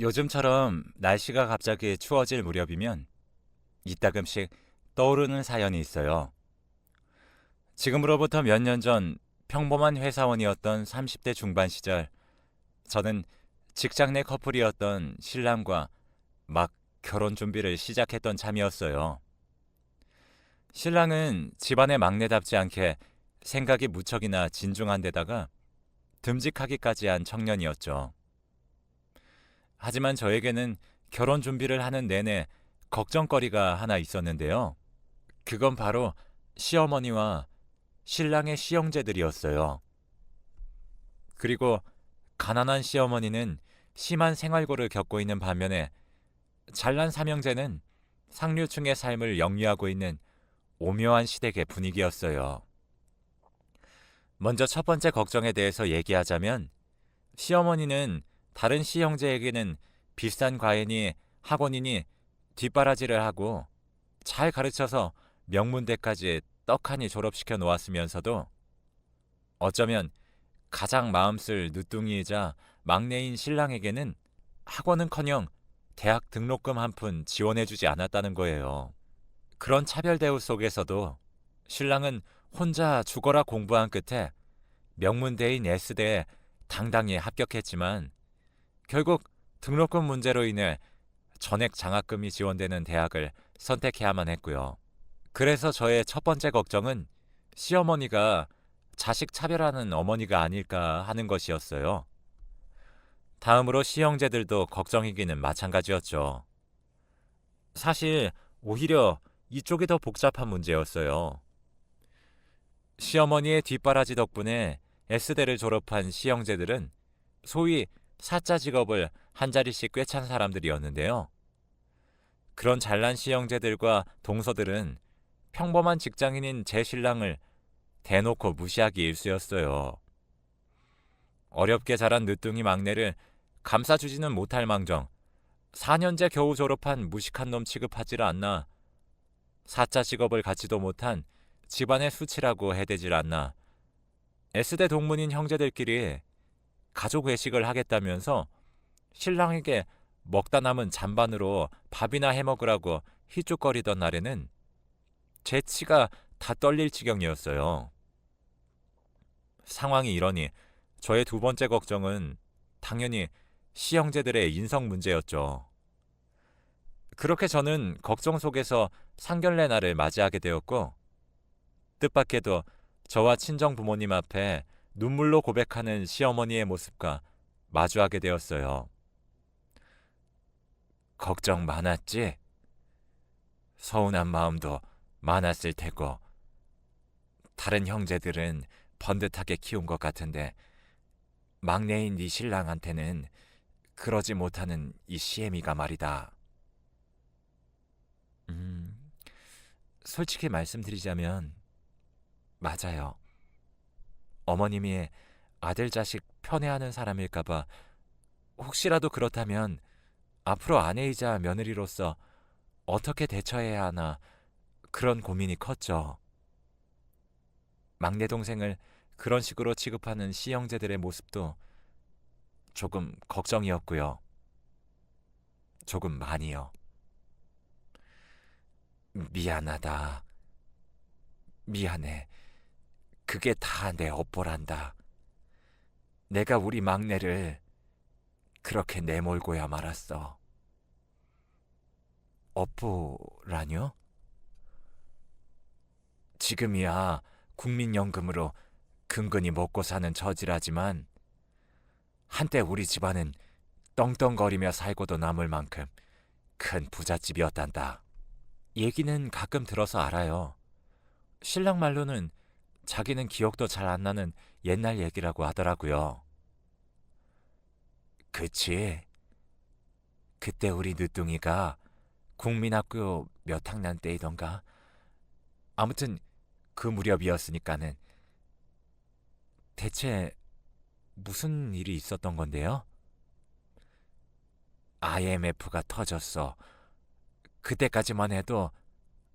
요즘처럼 날씨가 갑자기 추워질 무렵이면 이따금씩 떠오르는 사연이 있어요. 지금으로부터 몇 년 전 평범한 회사원이었던 30대 중반 시절, 저는 직장 내 커플이었던 신랑과 막 결혼 준비를 시작했던 참이었어요. 신랑은 집안의 막내답지 않게 생각이 무척이나 진중한 데다가 듬직하기까지 한 청년이었죠. 하지만 저에게는 결혼 준비를 하는 내내 걱정거리가 하나 있었는데요. 그건 바로 시어머니와 신랑의 시형제들이었어요. 그리고 가난한 시어머니는 심한 생활고를 겪고 있는 반면에 잘난 삼형제는 상류층의 삶을 영위하고 있는 오묘한 시댁의 분위기였어요. 먼저 첫 번째 걱정에 대해서 얘기하자면 시어머니는 다른 시형제에게는 비싼 과외니 학원이니 뒷바라지를 하고 잘 가르쳐서 명문대까지 떡하니 졸업시켜 놓았으면서도 어쩌면 가장 마음쓸 늦둥이이자 막내인 신랑에게는 학원은커녕 대학 등록금 한 푼 지원해주지 않았다는 거예요. 그런 차별 대우 속에서도 신랑은 혼자 죽어라 공부한 끝에 명문대인 S대에 당당히 합격했지만 결국 등록금 문제로 인해 전액 장학금이 지원되는 대학을 선택해야만 했고요. 그래서 저의 첫 번째 걱정은 시어머니가 자식 차별하는 어머니가 아닐까 하는 것이었어요. 다음으로 시형제들도 걱정이기는 마찬가지였죠. 사실 오히려 이쪽이 더 복잡한 문제였어요. 시어머니의 뒷바라지 덕분에 S대를 졸업한 시형제들은 소위 사자 직업을 한 자리씩 꿰찬 사람들이었는데요. 그런 잘난 시형제들과 동서들은 평범한 직장인인 제 신랑을 대놓고 무시하기 일쑤였어요. 어렵게 자란 늦둥이 막내를 감싸주지는 못할 망정 4년제 겨우 졸업한 무식한 놈 취급하지를 않나, 사자 직업을 갖지도 못한 집안의 수치라고 해대질 않나, S대 동문인 형제들끼리 가족 외식을 하겠다면서 신랑에게 먹다 남은 잔반으로 밥이나 해먹으라고 휘죽거리던 날에는 제 치가 다 떨릴 지경이었어요. 상황이 이러니 저의 두 번째 걱정은 당연히 시형제들의 인성 문제였죠. 그렇게 저는 걱정 속에서 상견례 날을 맞이하게 되었고, 뜻밖에도 저와 친정 부모님 앞에 눈물로 고백하는 시어머니의 모습과 마주하게 되었어요. 걱정 많았지? 서운한 마음도 많았을 테고, 다른 형제들은 번듯하게 키운 것 같은데 막내인 네 신랑한테는 그러지 못하는 이 시애미가 말이다. 음, 솔직히 말씀드리자면 맞아요. 어머님이 아들 자식 편애하는 사람일까봐, 혹시라도 그렇다면 앞으로 아내이자 며느리로서 어떻게 대처해야 하나 그런 고민이 컸죠. 막내 동생을 그런 식으로 취급하는 시형제들의 모습도 조금 걱정이었고요. 조금 많이요. 미안하다. 미안해. 그게 다 내 업보란다. 내가 우리 막내를 그렇게 내몰고야 말았어. 업보라뇨? 지금이야 국민연금으로 근근히 먹고 사는 처지라지만 한때 우리 집안은 떵떵거리며 살고도 남을 만큼 큰 부잣집이었단다. 얘기는 가끔 들어서 알아요. 신랑 말로는 자기는 기억도 잘 안 나는 옛날 얘기라고 하더라고요. 그치? 그때 우리 늦둥이가 국민학교 몇 학년 때이던가? 아무튼 그 무렵이었으니까는. 대체 무슨 일이 있었던 건데요? IMF가 터졌어. 그때까지만 해도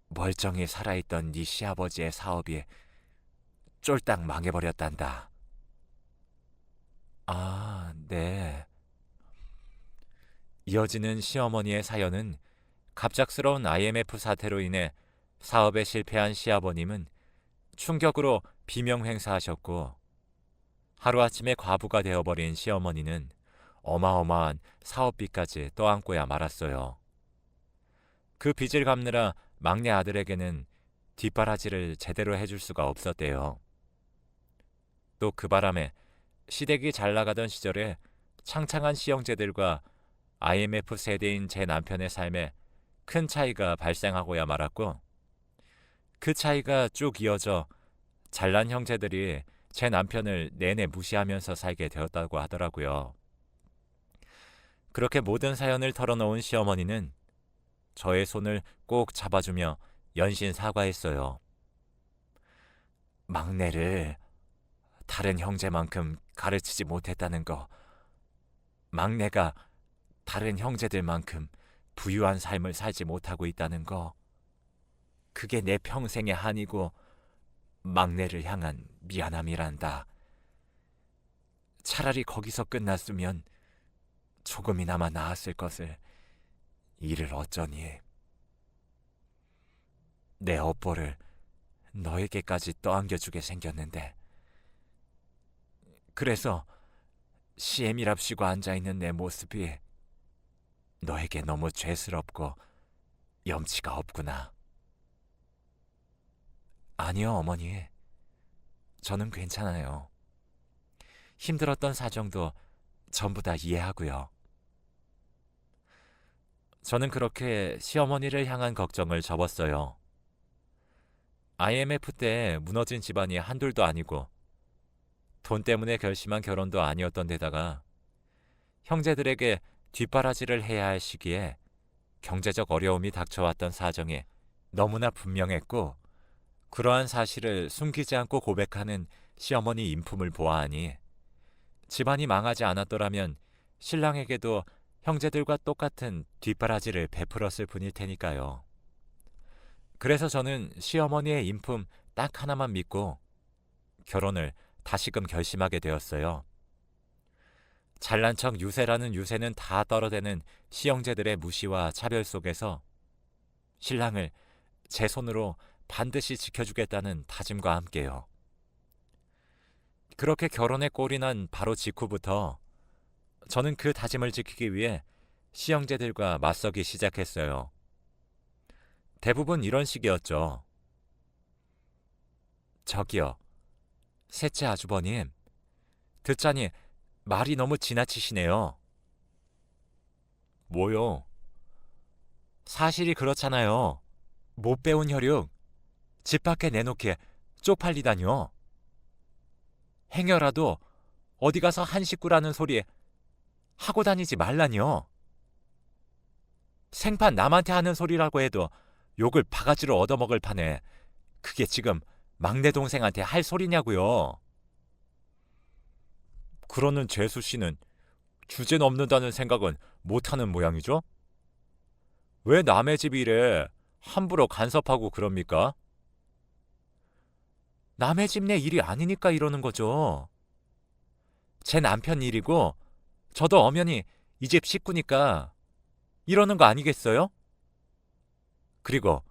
멀쩡히 살아있던 네 시아버지의 사업이 쫄딱 망해버렸단다. 아, 네. 이어지는 시어머니의 사연은 갑작스러운 IMF 사태로 인해 사업에 실패한 시아버님은 충격으로 비명행사하셨고, 하루아침에 과부가 되어버린 시어머니는 어마어마한 사업비까지 떠안고야 말았어요. 그 빚을 갚느라 막내 아들에게는 뒷바라지를 제대로 해줄 수가 없었대요. 또 그 바람에 시댁이 잘 나가던 시절에 창창한 시형제들과 IMF 세대인 제 남편의 삶에 큰 차이가 발생하고야 말았고, 그 차이가 쭉 이어져 잘난 형제들이 제 남편을 내내 무시하면서 살게 되었다고 하더라고요. 그렇게 모든 사연을 털어놓은 시어머니는 저의 손을 꼭 잡아주며 연신 사과했어요. 막내를 다른 형제만큼 가르치지 못했다는 거, 막내가 다른 형제들만큼 부유한 삶을 살지 못하고 있다는 거, 그게 내 평생의 한이고 막내를 향한 미안함이란다. 차라리 거기서 끝났으면 조금이나마 나았을 것을 이를 어쩌니. 내 업보를 너에게까지 떠안겨주게 생겼는데, 그래서 시엠이랍시고 앉아있는 내 모습이 너에게 너무 죄스럽고 염치가 없구나. 아니요, 어머니. 저는 괜찮아요. 힘들었던 사정도 전부 다 이해하고요. 저는 그렇게 시어머니를 향한 걱정을 접었어요. IMF 때 무너진 집안이 한둘도 아니고 돈 때문에 결심한 결혼도 아니었던 데다가 형제들에게 뒷바라지를 해야 할 시기에 경제적 어려움이 닥쳐왔던 사정이 너무나 분명했고, 그러한 사실을 숨기지 않고 고백하는 시어머니 인품을 보아하니 집안이 망하지 않았더라면 신랑에게도 형제들과 똑같은 뒷바라지를 베풀었을 뿐일 테니까요. 그래서 저는 시어머니의 인품 딱 하나만 믿고 결혼을 다시금 결심하게 되었어요. 잘난 척 유세라는 유세는 다 떨어대는 시형제들의 무시와 차별 속에서 신랑을 제 손으로 반드시 지켜주겠다는 다짐과 함께요. 그렇게 결혼에 꼴이 난 바로 직후부터 저는 그 다짐을 지키기 위해 시형제들과 맞서기 시작했어요. 대부분 이런 식이었죠. 저기요, 셋째 아주버님, 듣자니 말이 너무 지나치시네요. 뭐요? 사실이 그렇잖아요. 못 배운 혈육 집 밖에 내놓기에 쪽팔리다뇨. 행여라도 어디 가서 한 식구라는 소리 하고 다니지 말라뇨. 생판 남한테 하는 소리라고 해도 욕을 바가지로 얻어먹을 판에 그게 지금 막내 동생한테 할 소리냐고요. 그러는 재수 씨는 주제 넘는다는 생각은 못하는 모양이죠? 왜 남의 집 일에 함부로 간섭하고 그럽니까? 남의 집 내 일이 아니니까 이러는 거죠. 제 남편 일이고 저도 엄연히 이 집 식구니까 이러는 거 아니겠어요? 그리고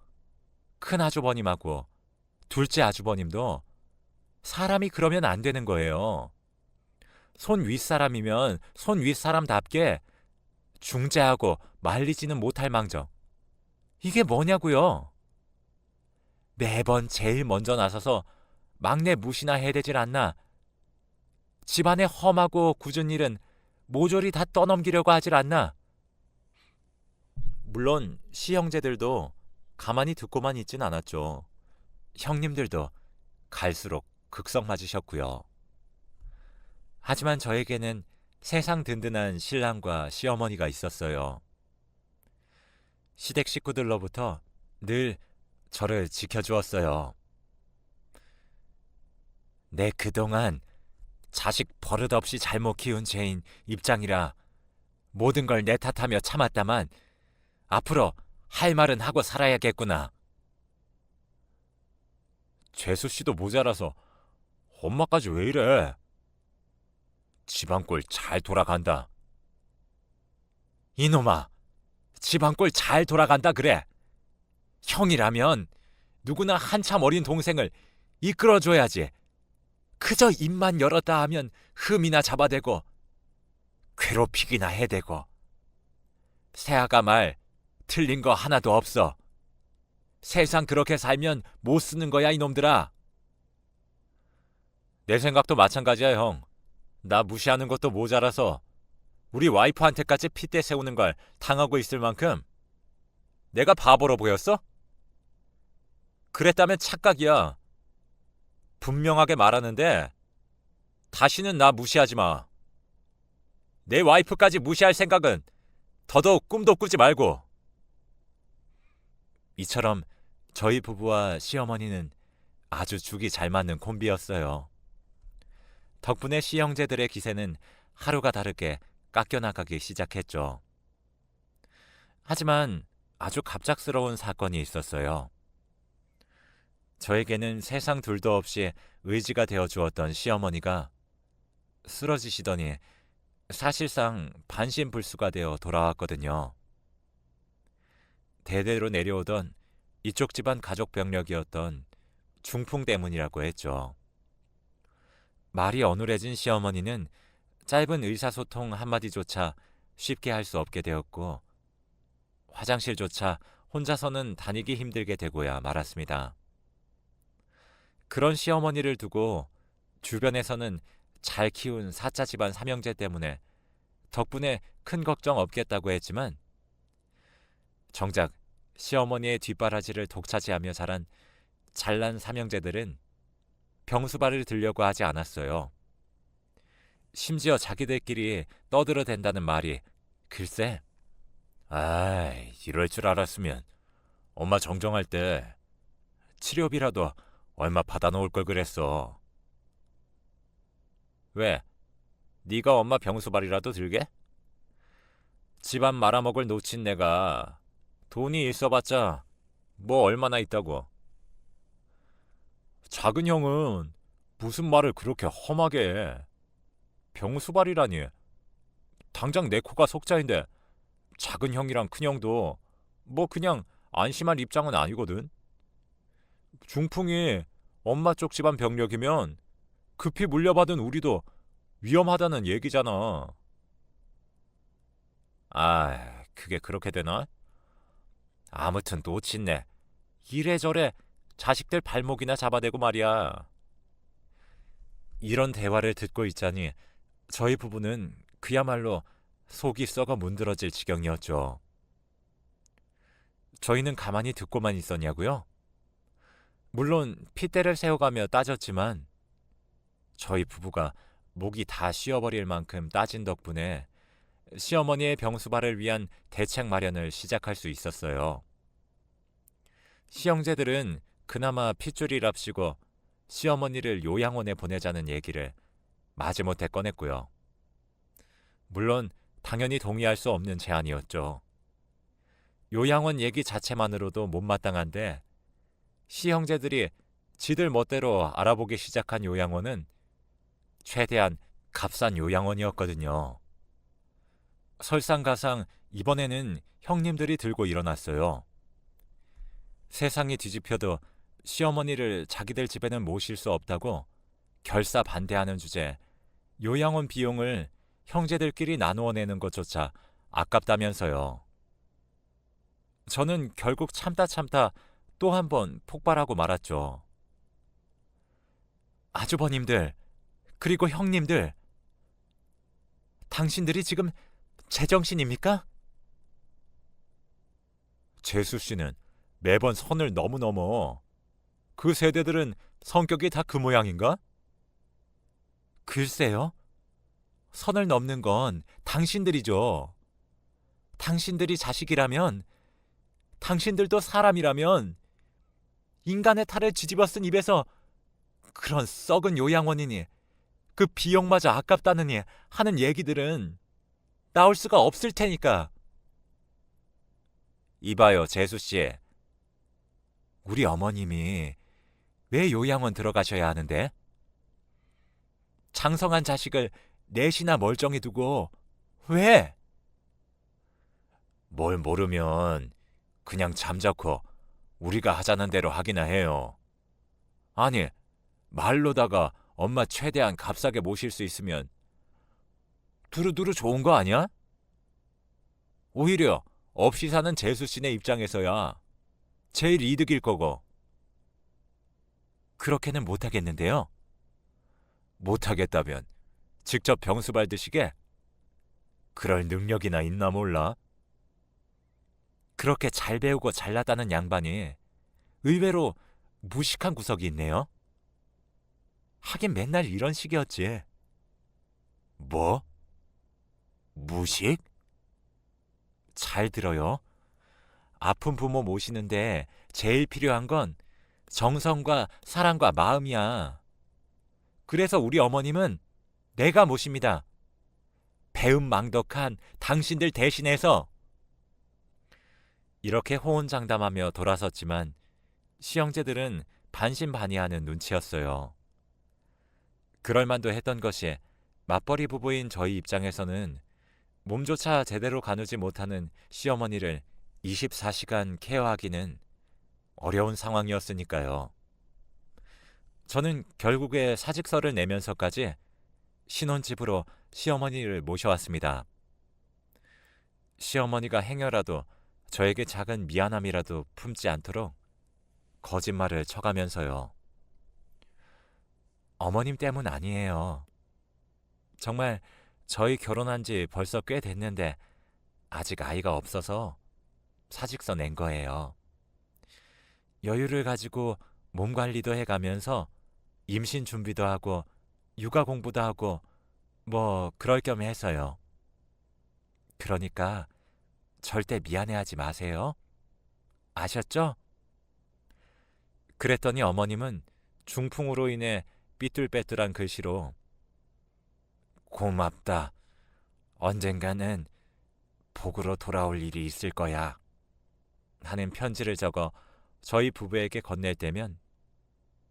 큰 아주버님하고 둘째 아주버님도 사람이 그러면 안 되는 거예요. 손 윗사람이면 손 윗사람답게 중재하고 말리지는 못할 망정. 이게 뭐냐고요? 매번 제일 먼저 나서서 막내 무시나 해대질 않나. 집안의 험하고 굳은 일은 모조리 다 떠넘기려고 하질 않나. 물론 시형제들도 가만히 듣고만 있진 않았죠. 형님들도 갈수록 극성 맞으셨고요. 하지만 저에게는 세상 든든한 신랑과 시어머니가 있었어요. 시댁 식구들로부터 늘 저를 지켜주었어요. 내 그동안 자식 버릇없이 잘못 키운 죄인 입장이라 모든 걸 내 탓하며 참았다만 앞으로 할 말은 하고 살아야겠구나. 재수 씨도 모자라서 엄마까지 왜 이래? 집안 꼴 잘 돌아간다. 이놈아, 집안 꼴 잘 돌아간다 그래. 형이라면 누구나 한참 어린 동생을 이끌어줘야지. 그저 입만 열었다 하면 흠이나 잡아대고 괴롭히기나 해대고. 새아가 말 틀린 거 하나도 없어. 세상 그렇게 살면 못 쓰는 거야, 이놈들아. 내 생각도 마찬가지야, 형. 나 무시하는 것도 모자라서 우리 와이프한테까지 핏대 세우는 걸 당하고 있을 만큼 내가 바보로 보였어? 그랬다면 착각이야. 분명하게 말하는데 다시는 나 무시하지 마. 내 와이프까지 무시할 생각은 더더욱 꿈도 꾸지 말고. 이처럼 저희 부부와 시어머니는 아주 죽이 잘 맞는 콤비였어요. 덕분에 시형제들의 기세는 하루가 다르게 깎여나가기 시작했죠. 하지만 아주 갑작스러운 사건이 있었어요. 저에게는 세상 둘도 없이 의지가 되어 주었던 시어머니가 쓰러지시더니 사실상 반신불수가 되어 돌아왔거든요. 대대로 내려오던 이쪽 집안 가족 병력이었던 중풍 때문이라고 했죠. 말이 어눌해진 시어머니는 짧은 의사소통 한마디조차 쉽게 할 수 없게 되었고 화장실조차 혼자서는 다니기 힘들게 되고야 말았습니다. 그런 시어머니를 두고 주변에서는 잘 키운 사자 집안 삼형제 때문에 덕분에 큰 걱정 없겠다고 했지만 정작 시어머니의 뒷바라지를 독차지하며 자란 잘난 삼형제들은 병수발을 들려고 하지 않았어요. 심지어 자기들끼리 떠들어댄다는 말이 글쎄, 아이, 이럴 줄 알았으면 엄마 정정할 때 치료비라도 얼마 받아놓을 걸 그랬어. 왜? 네가 엄마 병수발이라도 들게? 집안 말아먹을 놓친 내가 돈이 있어봤자 뭐 얼마나 있다고. 작은 형은 무슨 말을 그렇게 험하게 해. 병수발이라니. 당장 내 코가 속자인데 작은 형이랑 큰 형도 뭐 그냥 안심할 입장은 아니거든. 중풍이 엄마 쪽 집안 병력이면 급히 물려받은 우리도 위험하다는 얘기잖아. 아, 그게 그렇게 되나? 아무튼 놓친네. 이래저래 자식들 발목이나 잡아대고 말이야. 이런 대화를 듣고 있자니 저희 부부는 그야말로 속이 썩어 문드러질 지경이었죠. 저희는 가만히 듣고만 있었냐고요? 물론 핏대를 세워가며 따졌지만 저희 부부가 목이 다 쉬어버릴 만큼 따진 덕분에 시어머니의 병수발을 위한 대책 마련을 시작할 수 있었어요. 시형제들은 그나마 핏줄이랍시고 시어머니를 요양원에 보내자는 얘기를 마지못해 꺼냈고요. 물론 당연히 동의할 수 없는 제안이었죠. 요양원 얘기 자체만으로도 못마땅한데 시형제들이 지들 멋대로 알아보기 시작한 요양원은 최대한 값싼 요양원이었거든요. 설상가상 이번에는 형님들이 들고 일어났어요. 세상이 뒤집혀도 시어머니를 자기들 집에는 모실 수 없다고 결사 반대하는 주제 요양원 비용을 형제들끼리 나누어 내는 것조차 아깝다면서요. 저는 결국 참다 또 한 번 폭발하고 말았죠. 아주버님들, 그리고 형님들, 당신들이 지금 제정신입니까? 재수 씨는 매번 선을 너무 넘어. 그 세대들은 성격이 다 그 모양인가? 글쎄요. 선을 넘는 건 당신들이죠. 당신들이 자식이라면, 당신들도 사람이라면 인간의 탈을 뒤집어 쓴 입에서 그런 썩은 요양원이니 그 비용마저 아깝다느니 하는 얘기들은 나올 수가 없을 테니까. 이봐요, 재수씨. 우리 어머님이 왜 요양원 들어가셔야 하는데? 장성한 자식을 넷이나 멀쩡히 두고 왜? 뭘 모르면 그냥 잠자코 우리가 하자는 대로 하기나 해요. 아니, 말로다가 엄마 최대한 값싸게 모실 수 있으면 두루두루 좋은 거 아니야? 오히려 없이 사는 재수 씨네 입장에서야 제일 이득일 거고. 그렇게는 못하겠는데요. 못하겠다면 직접 병수 밟으시게? 그럴 능력이나 있나 몰라. 그렇게 잘 배우고 잘났다는 양반이 의외로 무식한 구석이 있네요. 하긴 맨날 이런 식이었지. 뭐? 무식? 잘 들어요. 아픈 부모 모시는데 제일 필요한 건 정성과 사랑과 마음이야. 그래서 우리 어머님은 내가 모십니다. 배은망덕한 당신들 대신해서. 이렇게 호언장담하며 돌아섰지만 시형제들은 반신반의하는 눈치였어요. 그럴만도 했던 것이 맞벌이 부부인 저희 입장에서는 몸조차 제대로 가누지 못하는 시어머니를 24시간 케어하기는 어려운 상황이었으니까요. 저는 결국에 사직서를 내면서까지 신혼집으로 시어머니를 모셔왔습니다. 시어머니가 행여라도 저에게 작은 미안함이라도 품지 않도록 거짓말을 쳐가면서요. 어머님 때문 아니에요. 정말 저희 결혼한 지 벌써 꽤 됐는데 아직 아이가 없어서 사직서 낸 거예요. 여유를 가지고 몸 관리도 해가면서 임신 준비도 하고 육아 공부도 하고 뭐 그럴 겸 해서요. 그러니까 절대 미안해하지 마세요. 아셨죠? 그랬더니 어머님은 중풍으로 인해 삐뚤빼뚤한 글씨로 고맙다. 언젠가는 복으로 돌아올 일이 있을 거야. 하는 편지를 적어 저희 부부에게 건넬 때면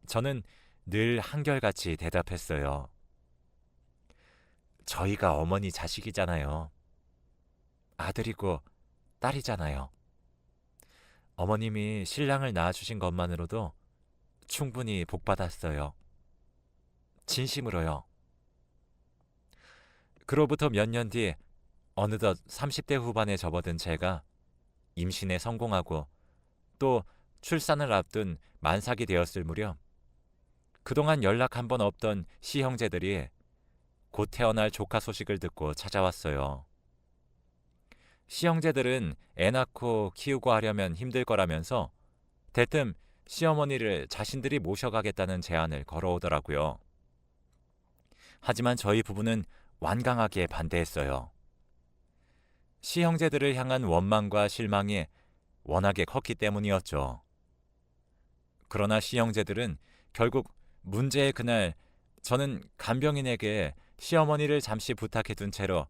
저는 늘 한결같이 대답했어요. 저희가 어머니 자식이잖아요. 아들이고 딸이잖아요. 어머님이 신랑을 낳아주신 것만으로도 충분히 복받았어요. 진심으로요. 그로부터 몇 년 뒤 어느덧 30대 후반에 접어든 제가 임신에 성공하고 또 출산을 앞둔 만삭이 되었을 무렵 그동안 연락 한 번 없던 시형제들이 곧 태어날 조카 소식을 듣고 찾아왔어요. 시형제들은 애 낳고 키우고 하려면 힘들 거라면서 대뜸 시어머니를 자신들이 모셔가겠다는 제안을 걸어오더라고요. 하지만 저희 부부는 완강하게 반대했어요. 시형제들을 향한 원망과 실망이 워낙에 컸기 때문이었죠. 그러나 시형제들은 결국 문제의 그날 저는 간병인에게 시어머니를 잠시 부탁해둔 채로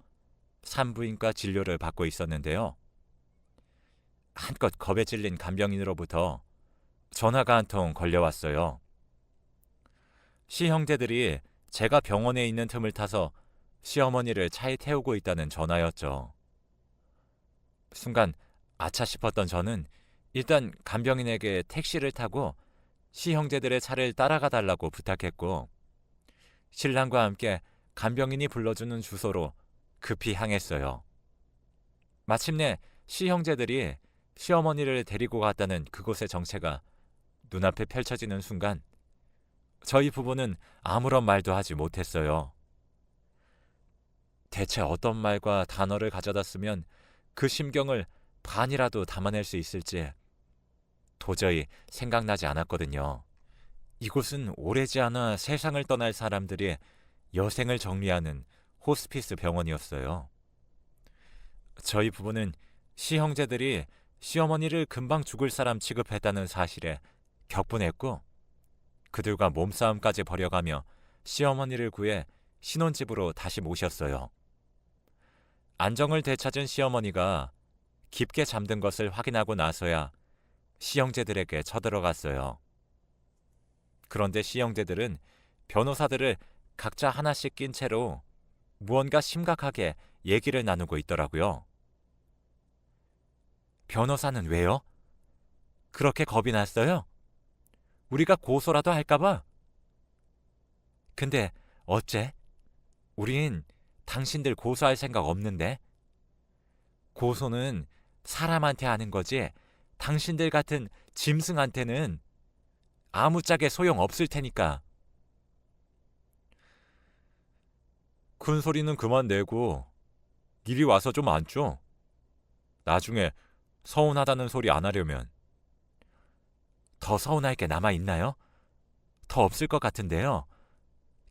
산부인과 진료를 받고 있었는데요. 한껏 겁에 질린 간병인으로부터 전화가 한 통 걸려왔어요. 시형제들이 제가 병원에 있는 틈을 타서 시어머니를 차에 태우고 있다는 전화였죠. 순간 아차 싶었던 저는 일단 간병인에게 택시를 타고 시형제들의 차를 따라가 달라고 부탁했고 신랑과 함께 간병인이 불러주는 주소로 급히 향했어요. 마침내 시형제들이 시어머니를 데리고 갔다는 그곳의 정체가 눈앞에 펼쳐지는 순간 저희 부부는 아무런 말도 하지 못했어요. 대체 어떤 말과 단어를 가져다 쓰면 그 심경을 반이라도 담아낼 수 있을지 도저히 생각나지 않았거든요. 이곳은 오래지 않아 세상을 떠날 사람들이 여생을 정리하는 호스피스 병원이었어요. 저희 부부는 시형제들이 시어머니를 금방 죽을 사람 취급했다는 사실에 격분했고 그들과 몸싸움까지 벌여가며 시어머니를 구해 신혼집으로 다시 모셨어요. 안정을 되찾은 시어머니가 깊게 잠든 것을 확인하고 나서야 시형제들에게 쳐들어갔어요. 그런데 시형제들은 변호사들을 각자 하나씩 낀 채로 무언가 심각하게 얘기를 나누고 있더라고요. 변호사는 왜요? 그렇게 겁이 났어요? 우리가 고소라도 할까봐? 근데 어째? 우린 당신들 고소할 생각 없는데? 고소는 사람한테 하는 거지 당신들 같은 짐승한테는 아무짝에 소용 없을 테니까. 큰 소리는 그만 내고 이리 와서 좀 앉죠. 나중에 서운하다는 소리 안 하려면. 더 서운할 게 남아있나요? 더 없을 것 같은데요.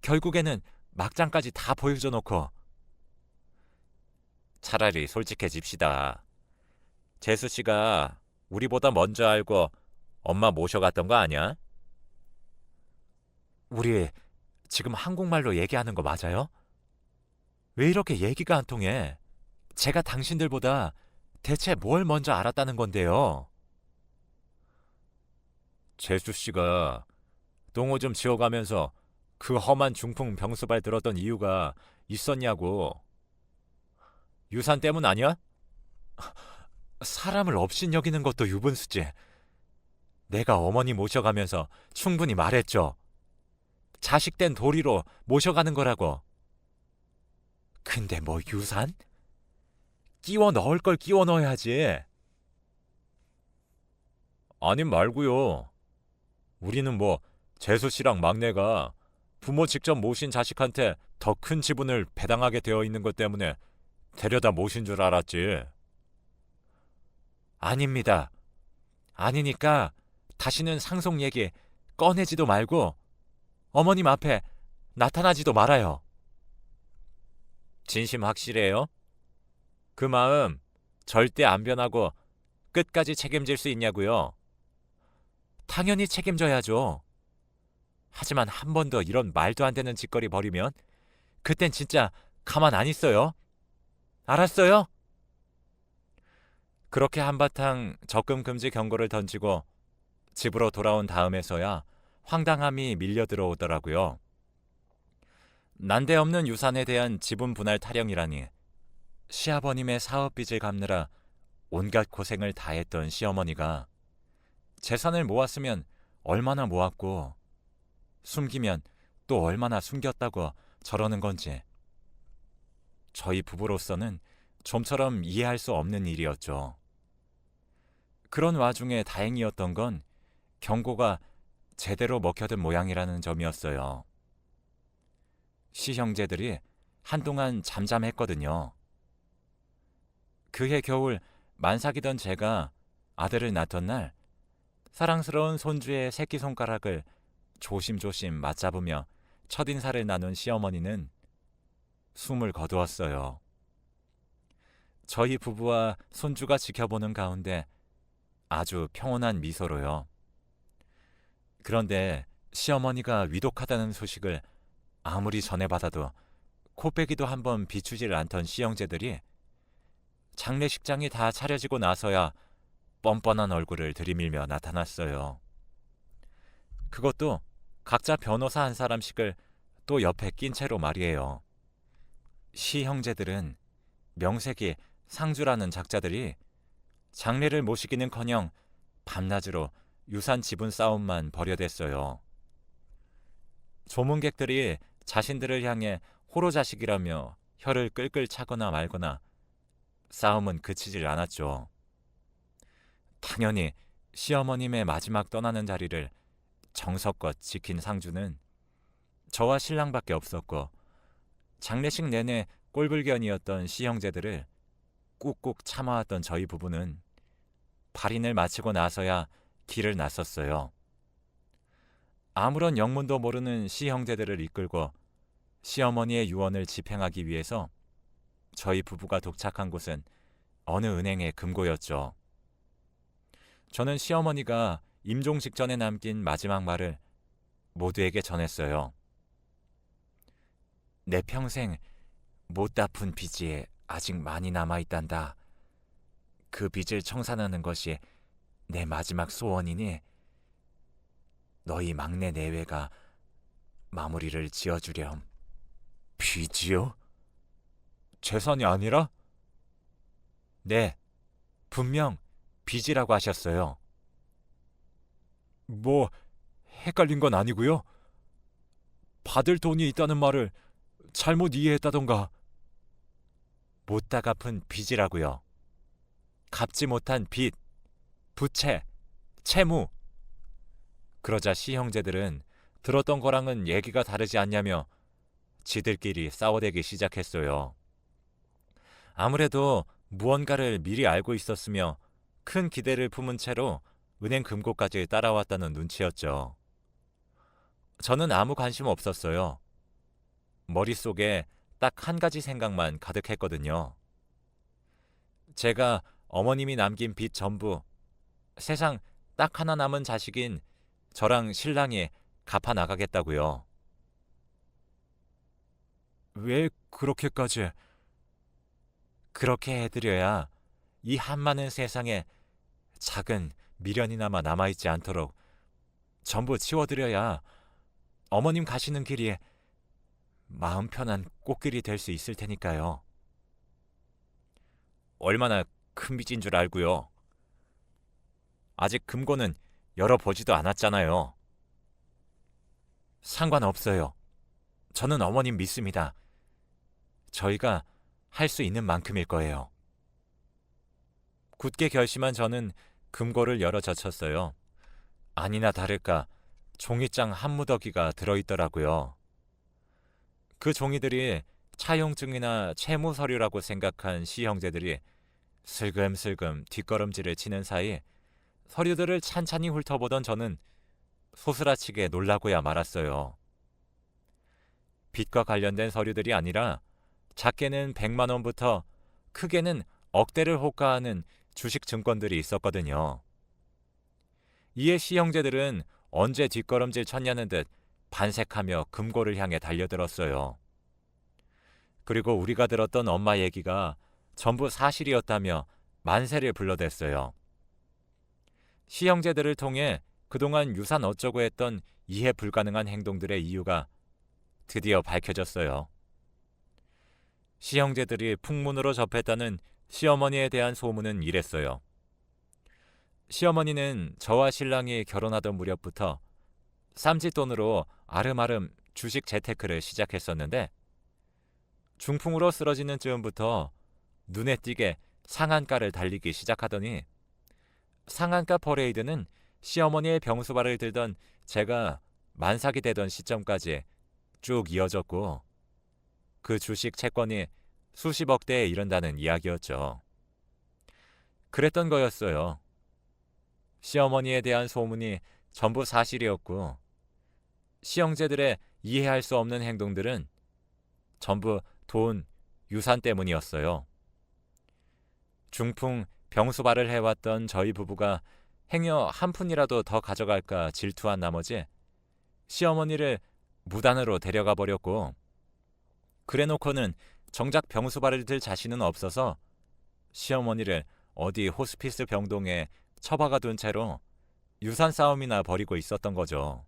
결국에는 막장까지 다 보여줘 놓고. 차라리 솔직해집시다. 재수 씨가 우리보다 먼저 알고 엄마 모셔갔던 거 아니야? 우리 지금 한국말로 얘기하는 거 맞아요? 왜 이렇게 얘기가 안 통해? 제가 당신들보다 대체 뭘 먼저 알았다는 건데요? 재수 씨가 똥오 좀 지어가면서 그 험한 중풍 병수발 들었던 이유가 있었냐고. 유산 때문 아니야? 사람을 업신여기는 것도 유분수지. 내가 어머니 모셔가면서 충분히 말했죠. 자식된 도리로 모셔가는 거라고. 근데 뭐 유산? 끼워 넣을 걸 끼워 넣어야지. 아님 말고요. 우리는 뭐 재수 씨랑 막내가 부모 직접 모신 자식한테 더 큰 지분을 배당하게 되어 있는 것 때문에 데려다 모신 줄 알았지. 아닙니다. 아니니까 다시는 상속 얘기 꺼내지도 말고 어머님 앞에 나타나지도 말아요. 진심 확실해요? 그 마음 절대 안 변하고 끝까지 책임질 수 있냐고요? 당연히 책임져야죠. 하지만 한 번 더 이런 말도 안 되는 짓거리 벌이면 그땐 진짜 가만 안 있어요. 알았어요? 그렇게 한바탕 적금 금지 경고를 던지고 집으로 돌아온 다음에서야 황당함이 밀려 들어오더라고요. 난데없는 유산에 대한 지분 분할 타령이라니. 시아버님의 사업빚을 갚느라 온갖 고생을 다했던 시어머니가 재산을 모았으면 얼마나 모았고 숨기면 또 얼마나 숨겼다고 저러는 건지 저희 부부로서는 좀처럼 이해할 수 없는 일이었죠. 그런 와중에 다행이었던 건 경고가 제대로 먹혀든 모양이라는 점이었어요. 시형제들이 한동안 잠잠했거든요. 그해 겨울 만삭이던 제가 아들을 낳던 날 사랑스러운 손주의 새끼손가락을 조심조심 맞잡으며 첫인사를 나눈 시어머니는 숨을 거두었어요. 저희 부부와 손주가 지켜보는 가운데 아주 평온한 미소로요. 그런데 시어머니가 위독하다는 소식을 아무리 전해받아도 코빼기도 한번 비추질 않던 시형제들이 장례식장이 다 차려지고 나서야 뻔뻔한 얼굴을 들이밀며 나타났어요. 그것도 각자 변호사 한 사람씩을 또 옆에 낀 채로 말이에요. 시형제들은 명색이 상주라는 작자들이 장례를 모시기는커녕 밤낮으로 유산 지분 싸움만 벌여댔어요. 조문객들이 자신들을 향해 호로자식이라며 혀를 끌끌 차거나 말거나 싸움은 그치질 않았죠. 당연히 시어머님의 마지막 떠나는 자리를 정성껏 지킨 상주는 저와 신랑밖에 없었고 장례식 내내 꼴불견이었던 시형제들을 꾹꾹 참아왔던 저희 부부는 발인을 마치고 나서야 길을 나섰어요. 아무런 영문도 모르는 시형제들을 이끌고 시어머니의 유언을 집행하기 위해서 저희 부부가 도착한 곳은 어느 은행의 금고였죠. 저는 시어머니가 임종 직전에 남긴 마지막 말을 모두에게 전했어요. 내 평생 못 갚은 빚이 아직 많이 남아있단다. 그 빚을 청산하는 것이 내 마지막 소원이니 너희 막내 내외가 마무리를 지어주렴. 빚이요? 재산이 아니라? 네, 분명 빚이라고 하셨어요. 뭐 헷갈린 건 아니고요. 받을 돈이 있다는 말을 잘못 이해했다던가. 못다 갚은 빚이라고요. 갚지 못한 빚, 부채, 채무. 그러자 시형제들은 들었던 거랑은 얘기가 다르지 않냐며 지들끼리 싸워대기 시작했어요. 아무래도 무언가를 미리 알고 있었으며 큰 기대를 품은 채로 은행 금고까지 따라왔다는 눈치였죠. 저는 아무 관심 없었어요. 머릿속에 딱 한 가지 생각만 가득했거든요. 제가 어머님이 남긴 빚 전부 세상 딱 하나 남은 자식인 저랑 신랑이 갚아 나가겠다고요. 왜 그렇게까지? 그렇게 해드려야 이 한많은 세상에 작은 미련이나마 남아있지 않도록 전부 치워드려야 어머님 가시는 길이 마음 편한 꽃길이 될 수 있을 테니까요. 얼마나 큰 빚인 줄 알고요. 아직 금고는 열어보지도 않았잖아요. 상관없어요. 저는 어머님 믿습니다. 저희가 할 수 있는 만큼일 거예요. 굳게 결심한 저는 금고를 열어 젖혔어요. 아니나 다를까 종이장 한 무더기가 들어있더라고요. 그 종이들이 차용증이나 채무 서류라고 생각한 시형제들이 슬금슬금 뒷걸음질을 치는 사이 서류들을 찬찬히 훑어보던 저는 소스라치게 놀라고야 말았어요. 빚과 관련된 서류들이 아니라 작게는 100만 원부터 크게는 억대를 호가하는 주식 증권들이 있었거든요. 이에 시형제들은 언제 뒷걸음질 쳤냐는 듯 반색하며 금고를 향해 달려들었어요. 그리고 우리가 들었던 엄마 얘기가 전부 사실이었다며 만세를 불러댔어요. 시형제들을 통해 그동안 유산 어쩌고 했던 이해 불가능한 행동들의 이유가 드디어 밝혀졌어요. 시형제들이 풍문으로 접했다는 시어머니에 대한 소문은 이랬어요. 시어머니는 저와 신랑이 결혼하던 무렵부터 쌈짓돈으로 아름아름 주식 재테크를 시작했었는데 중풍으로 쓰러지는 즈음부터 눈에 띄게 상한가를 달리기 시작하더니 상한가 퍼레이드는 시어머니의 병수발을 들던 제가 만삭이 되던 시점까지 쭉 이어졌고 그 주식 채권이 수십억 대에 이른다는 이야기였죠. 그랬던 거였어요. 시어머니에 대한 소문이 전부 사실이었고 시형제들의 이해할 수 없는 행동들은 전부 돈, 유산 때문이었어요. 중풍, 병수발을 해왔던 저희 부부가 행여 한 푼이라도 더 가져갈까 질투한 나머지 시어머니를 무단으로 데려가 버렸고 그래놓고는 정작 병수발을 들 자신은 없어서 시어머니를 어디 호스피스 병동에 처박아 둔 채로 유산 싸움이나 벌이고 있었던 거죠.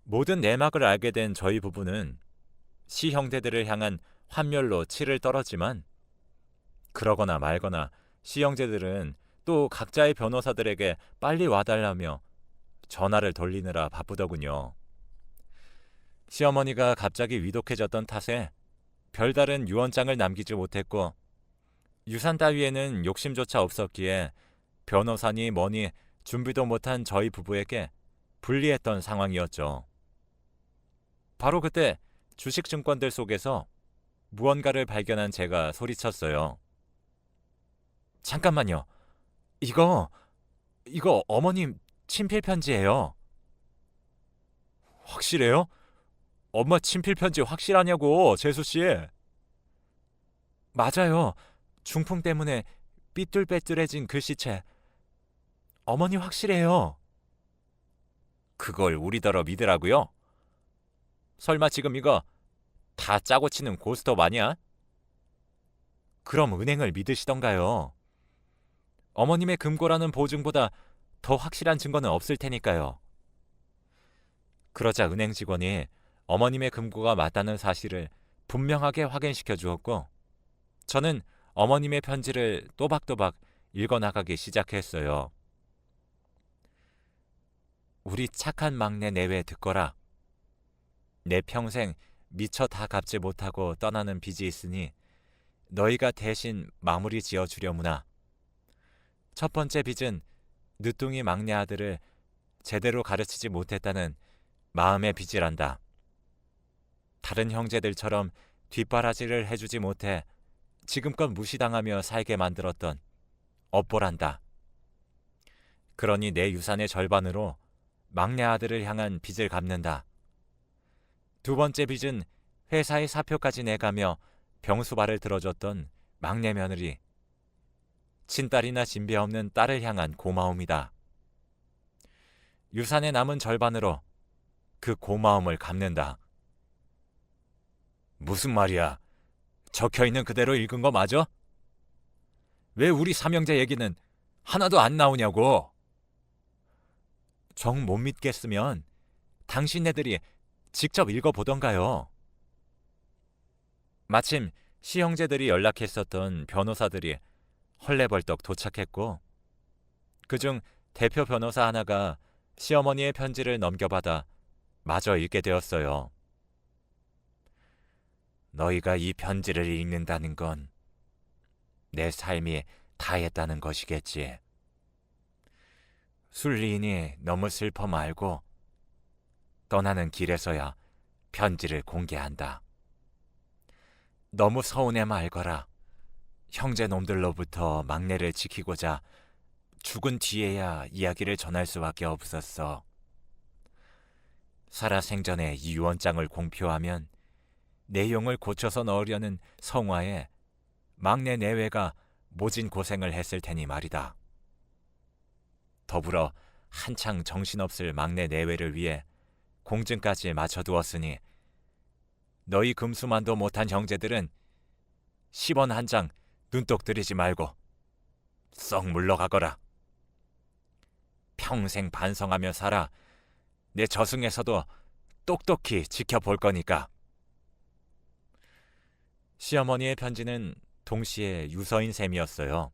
모든 내막을 알게 된 저희 부부는 시형제들을 향한 환멸로 치를 떨었지만 그러거나 말거나 시형제들은 또 각자의 변호사들에게 빨리 와달라며 전화를 돌리느라 바쁘더군요. 시어머니가 갑자기 위독해졌던 탓에 별다른 유언장을 남기지 못했고 유산 따위에는 욕심조차 없었기에 변호사니 뭐니 준비도 못한 저희 부부에게 불리했던 상황이었죠. 바로 그때 주식증권들 속에서 무언가를 발견한 제가 소리쳤어요. 잠깐만요. 이거 어머님 친필 편지예요. 확실해요? 엄마 친필 편지 확실하냐고, 재수 씨. 맞아요. 중풍 때문에 삐뚤빼뚤해진 글씨체. 어머니 확실해요. 그걸 우리더러 믿으라고요? 설마 지금 이거 다 짜고 치는 고스톱 아니야? 그럼 은행을 믿으시던가요. 어머님의 금고라는 보증보다 더 확실한 증거는 없을 테니까요. 그러자 은행 직원이 어머님의 금고가 맞다는 사실을 분명하게 확인시켜 주었고 저는 어머님의 편지를 또박또박 읽어나가기 시작했어요. 우리 착한 막내 내외 듣거라. 내 평생 미처 다 갚지 못하고 떠나는 빚이 있으니 너희가 대신 마무리 지어주려무나. 첫 번째 빚은 늦둥이 막내 아들을 제대로 가르치지 못했다는 마음의 빚이란다. 다른 형제들처럼 뒷바라지를 해주지 못해 지금껏 무시당하며 살게 만들었던 업보란다. 그러니 내 유산의 절반으로 막내 아들을 향한 빚을 갚는다. 두 번째 빚은 회사의 사표까지 내가며 병수발을 들어줬던 막내 며느리, 친딸이나 진배 없는 딸을 향한 고마움이다. 유산의 남은 절반으로 그 고마움을 갚는다. 무슨 말이야? 적혀있는 그대로 읽은 거 맞아? 왜 우리 삼형제 얘기는 하나도 안 나오냐고? 정 못 믿겠으면 당신네들이 직접 읽어보던가요. 마침 시형제들이 연락했었던 변호사들이 헐레벌떡 도착했고, 그중 대표 변호사 하나가 시어머니의 편지를 넘겨받아 마저 읽게 되었어요. 너희가 이 편지를 읽는다는 건 내 삶이 다했다는 것이겠지. 순리인이 너무 슬퍼 말고 떠나는 길에서야 편지를 공개한다. 너무 서운해 말거라. 형제놈들로부터 막내를 지키고자 죽은 뒤에야 이야기를 전할 수밖에 없었어. 살아생전에 이 유언장을 공표하면 내용을 고쳐서 넣으려는 성화에 막내 내외가 모진 고생을 했을 테니 말이다. 더불어 한창 정신없을 막내 내외를 위해 공증까지 맞춰두었으니 너희 금수만도 못한 형제들은 10원 한 장 눈독 들이지 말고 썩 물러가거라. 평생 반성하며 살아 내 저승에서도 똑똑히 지켜볼 거니까. 시어머니의 편지는 동시에 유서인 셈이었어요.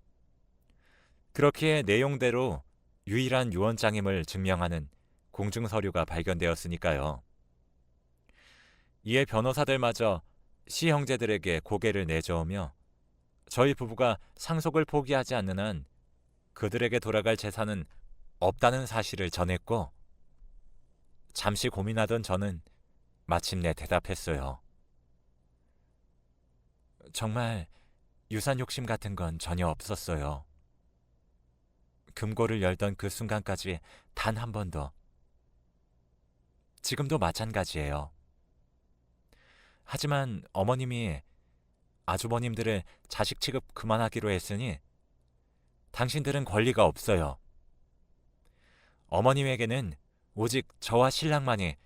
그렇기에 내용대로 유일한 유언장임을 증명하는 공증서류가 발견되었으니까요. 이에 변호사들마저 시형제들에게 고개를 내저으며 저희 부부가 상속을 포기하지 않는 한 그들에게 돌아갈 재산은 없다는 사실을 전했고, 잠시 고민하던 저는 마침내 대답했어요. 정말 유산 욕심 같은 건 전혀 없었어요. 금고를 열던 그 순간까지 단 한 번도. 지금도 마찬가지예요. 하지만 어머님이 아주버님들을 자식 취급 그만하기로 했으니 당신들은 권리가 없어요. 어머님에게는 오직 저와 신랑만이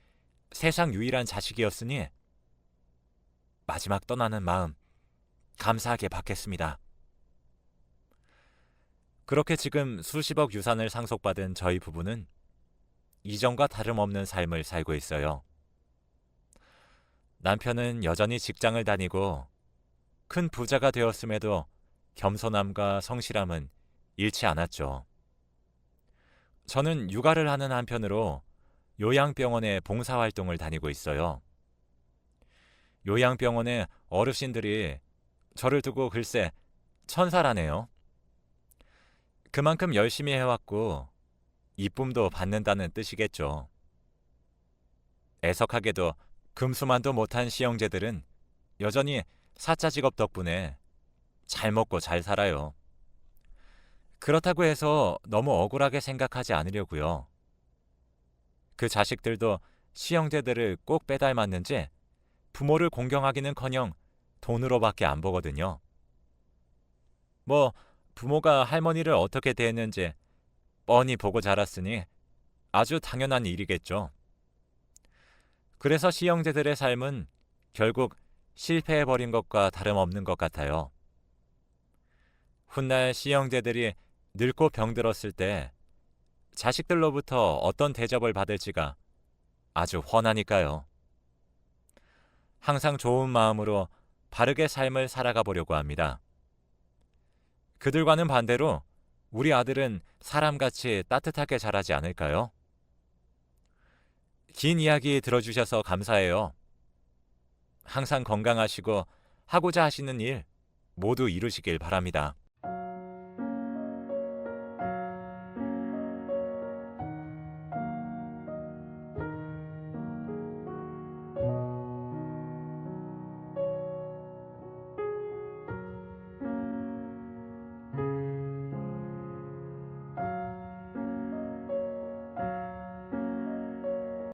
세상 유일한 자식이었으니 마지막 떠나는 마음 감사하게 받겠습니다. 그렇게 지금 수십억 유산을 상속받은 저희 부부는 이전과 다름없는 삶을 살고 있어요. 남편은 여전히 직장을 다니고 큰 부자가 되었음에도 겸손함과 성실함은 잃지 않았죠. 저는 육아를 하는 한편으로 요양병원에 봉사활동을 다니고 있어요. 요양병원의 어르신들이 저를 두고 글쎄 천사라네요. 그만큼 열심히 해왔고 이쁨도 받는다는 뜻이겠죠. 애석하게도 금수만도 못한 시형제들은 여전히 사짜 직업 덕분에 잘 먹고 잘 살아요. 그렇다고 해서 너무 억울하게 생각하지 않으려고요. 그 자식들도 시형제들을 꼭 빼닮았는지 부모를 공경하기는커녕 돈으로밖에 안 보거든요. 뭐 부모가 할머니를 어떻게 대했는지 뻔히 보고 자랐으니 아주 당연한 일이겠죠. 그래서 시형제들의 삶은 결국 실패해버린 것과 다름없는 것 같아요. 훗날 시형제들이 늙고 병들었을 때 자식들로부터 어떤 대접을 받을지가 아주 훤하니까요. 항상 좋은 마음으로 바르게 삶을 살아가 보려고 합니다. 그들과는 반대로 우리 아들은 사람같이 따뜻하게 자라지 않을까요? 긴 이야기 들어주셔서 감사해요. 항상 건강하시고 하고자 하시는 일 모두 이루시길 바랍니다.